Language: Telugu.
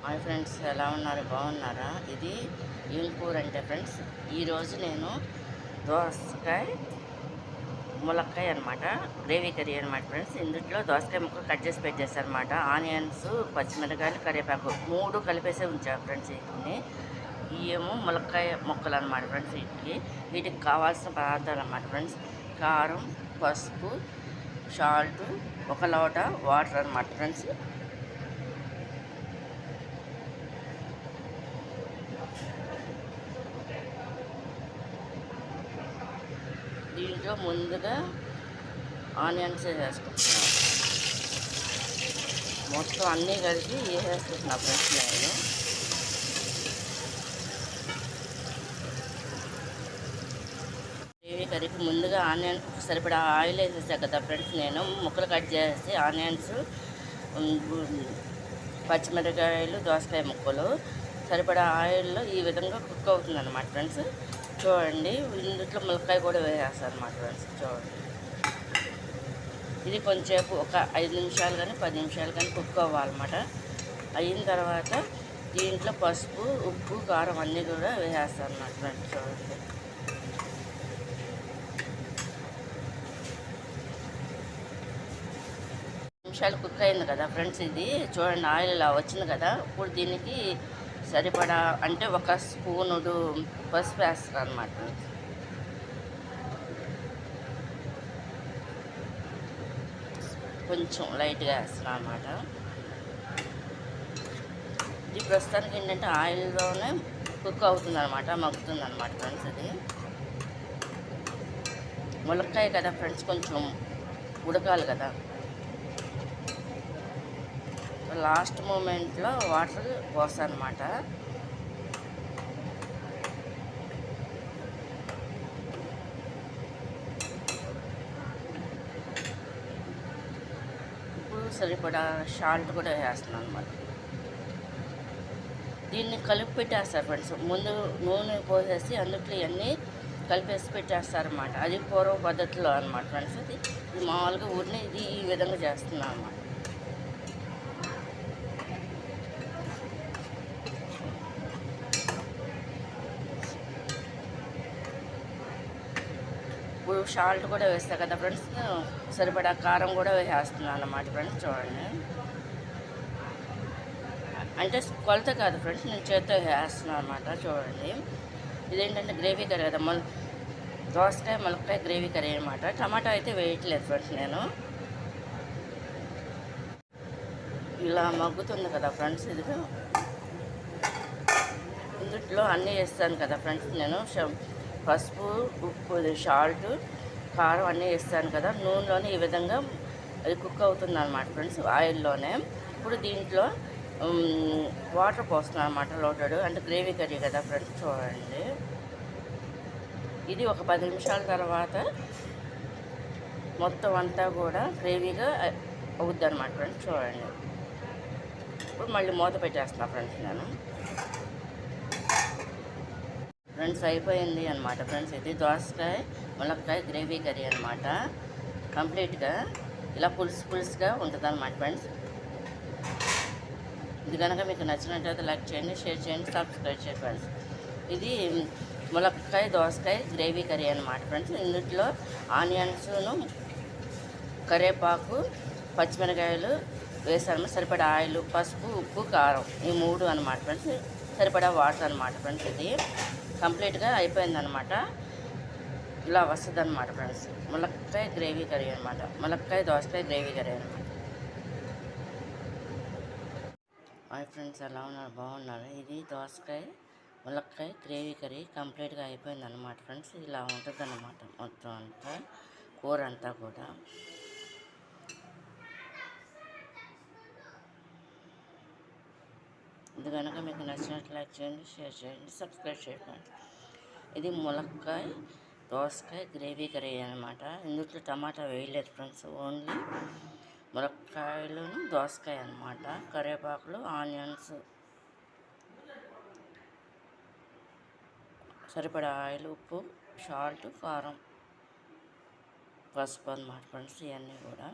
హాయ్ ఫ్రెండ్స్, ఎలా ఉన్నారు? బాగున్నారా? ఇది ఏం కూర అంటే ఫ్రెండ్స్, ఈరోజు నేను దోసకాయ ములక్కాయ అనమాట, గ్రేవీ కర్రీ అనమాట ఫ్రెండ్స్. ఇందులో దోసకాయ ముక్క కట్ చేసి పెట్టేసారనమాట. ఆనియన్స్, పచ్చిమిరకాయలు, కరివేపాకు 3 కలిపేసే ఉంచారు ఫ్రెండ్స్. వీటిని ఏమో ములక్కాయ ముక్కలు అనమాట ఫ్రెండ్స్. వీటికి కావాల్సిన పదార్థాలు అనమాట ఫ్రెండ్స్: కారం, పసుపు, సాల్ట్, 1 లోట వాటర్ అనమాట ఫ్రెండ్స్. దీంట్లో ముందుగా ఆనియన్స్ వేసుకుంటున్నాను. మొత్తం అన్నీ కలిపి వేసేసుకుంటున్నా ఫ్రెండ్స్. నేను గ్రేవీ కర్రీకి ముందుగా ఆనియన్ సరిపడా ఆయిల్ వేసేసాను కదా ఫ్రెండ్స్. నేను ముక్కలు కట్ చేసి ఆనియన్స్, పచ్చిమిరకాయలు, దోసకాయ ముక్కలు సరిపడా ఆయిల్లో ఈ విధంగా కుక్ అవుతుంది అన్నమాట ఫ్రెండ్స్. చూడండి, ఇందులో ములక్కాయ కూడా వేసేస్తాను అన్నమాట ఫ్రెండ్స్. చూడండి, ఇది కొంచెంసేపు ఒక 5 నిమిషాలు కానీ 10 నిమిషాలు కానీ కుక్ అవ్వాలన్నమాట. అయిన తర్వాత దీంట్లో పసుపు, ఉప్పు, కారం అన్నీ కూడా వేసేస్తాను అన్నమాట ఫ్రెండ్స్. చూడండి, నిమిషాలు కుక్ అయింది కదా ఫ్రెండ్స్. ఇది చూడండి, ఆయిల్ ఇలా వచ్చింది కదా. ఇప్పుడు దీనికి సరిపడా అంటే 1 స్పూను పసుపు వేస్తాను అన్నమాట. కొంచెం లైట్గా వేస్తున్నాను అన్నమాట. ఇది ప్రస్తుతానికి ఏంటంటే ఆయిల్లోనే కుక్ అవుతుంది అనమాట, మగ్గుతుంది అనమాట ఫ్రెండ్స్. ఇది ములక్కాయ కదా ఫ్రెండ్స్, కొంచెం ఉడకాలి కదా. లాస్ట్ మూమెంట్లో వాటర్ పోస్తాను అనమాట. ఇప్పుడు సరిపడా సాల్ట్ కూడా వేస్తున్నాను అనమాట. దీన్ని కలిపి పెట్టేస్తారు ఫ్రెండ్స్. ముందు నూనె పోసేసి అందుట్లో ఇవన్నీ కలిపేసి పెట్టేస్తారన్నమాట. అది పూర్వ పద్ధతిలో అనమాట ఫ్రెండ్స్. ఇది మామూలుగా ఊరిని ఇది ఈ విధంగా చేస్తున్నాను అన్నమాట. ఇప్పుడు సాల్ట్ కూడా వేస్తా కదా ఫ్రెండ్స్, సరిపడా కారం కూడా వేసేస్తున్నాను అన్నమాట ఫ్రెండ్స్. చూడండి, అంటే కొలత కాదు ఫ్రెండ్స్, నేను చేత్తో వేస్తున్నాను అనమాట. చూడండి, ఇదేంటంటే గ్రేవీ కర్రీ కదా, దోసకాయ ములక్కాయ గ్రేవీ కర్రీ అనమాట. టమాటా అయితే వేయట్లేదు ఫ్రెండ్స్. నేను ఇలా మగ్గుతుంది కదా ఫ్రెండ్స్. ఇందులో అన్నీ వేస్తాను కదా ఫ్రెండ్స్. నేను పసుపు, ఉప్పు, సాల్ట్, కారం అన్నీ వేస్తాను కదా. నూనెలోనే ఈ విధంగా అది కుక్ అవుతుంది అనమాట ఫ్రెండ్స్, ఆయిల్లోనే. ఇప్పుడు దీంట్లో వాటర్ పోస్తున్నాను అనమాట, లోటెడ్. అంటే గ్రేవీ కర్రీ కదా ఫ్రెండ్స్. చూడండి, ఇది ఒక 10 నిమిషాల తర్వాత మొత్తం అంతా కూడా గ్రేవీగా అవుద్ది అనమాట ఫ్రెండ్స్. చూడండి, ఇప్పుడు మళ్ళీ మూత పెట్టేస్తున్నా ఫ్రెండ్స్. నేను ఫ్రెండ్స్ అయిపోయింది అనమాట ఫ్రెండ్స్. ఇది దోసకాయ ములక్కాయ గ్రేవీ కర్రీ అనమాట. కంప్లీట్గా ఇలా పులుసుగా ఉంటుంది అనమాట ఫ్రెండ్స్. ఇది కనుక మీకు నచ్చినట్లయితే లైక్ చేయండి, షేర్ చేయండి, సబ్స్క్రైబ్ చేయండి ఫ్రెండ్స్. ఇది ములక్కాయ దోసకాయ గ్రేవీ కర్రీ అనమాట ఫ్రెండ్స్. ఇందులో ఆనియన్స్ను, కరివేపాకు, పచ్చిమిరకాయలు వేసాను. సరిపడా ఆయిల్, పసుపు, ఉప్పు, కారం ఈ 3 అనమాట ఫ్రెండ్స్. సరిపడా వాటర్ అనమాట ఫ్రెండ్స్. ఇది కంప్లీట్గా అయిపోయిందనమాట. ఇలా వస్తుంది అనమాట ఫ్రెండ్స్, ములక్కాయ గ్రేవీ కర్రీ అనమాట. ములక్కాయ దోసకాయ గ్రేవీ కర్రీ అనమాట. హాయ్ ఫ్రెండ్స్, ఎలా ఉన్నారు? బాగున్నారు? ఇది దోసకాయ ములక్కాయ గ్రేవీ కర్రీ కంప్లీట్గా అయిపోయింది అనమాట ఫ్రెండ్స్. ఇలా ఉంటుంది అన్నమాట మొత్తం అంతా, కూర అంతా కూడా. ఇది కనుక మీకు నచ్చినట్లు లైక్ చేయండి, షేర్ చేయండి, సబ్స్క్రైబ్ చేయండి. ఇది ములక్కాయ దోసకాయ గ్రేవీ కర్రీ అనమాట. ఇందులో టమాటా వేయలేదు ఫ్రెండ్స్, ఓన్లీ ములక్కాయలను దోసకాయ అనమాట. కరివేపాకులు, ఆనియన్స్, సరిపడా ఆయిల్, ఉప్పు, సాల్ట్, కారం, పసుపు అనమాట ఫ్రెండ్స్. ఇవన్నీ కూడా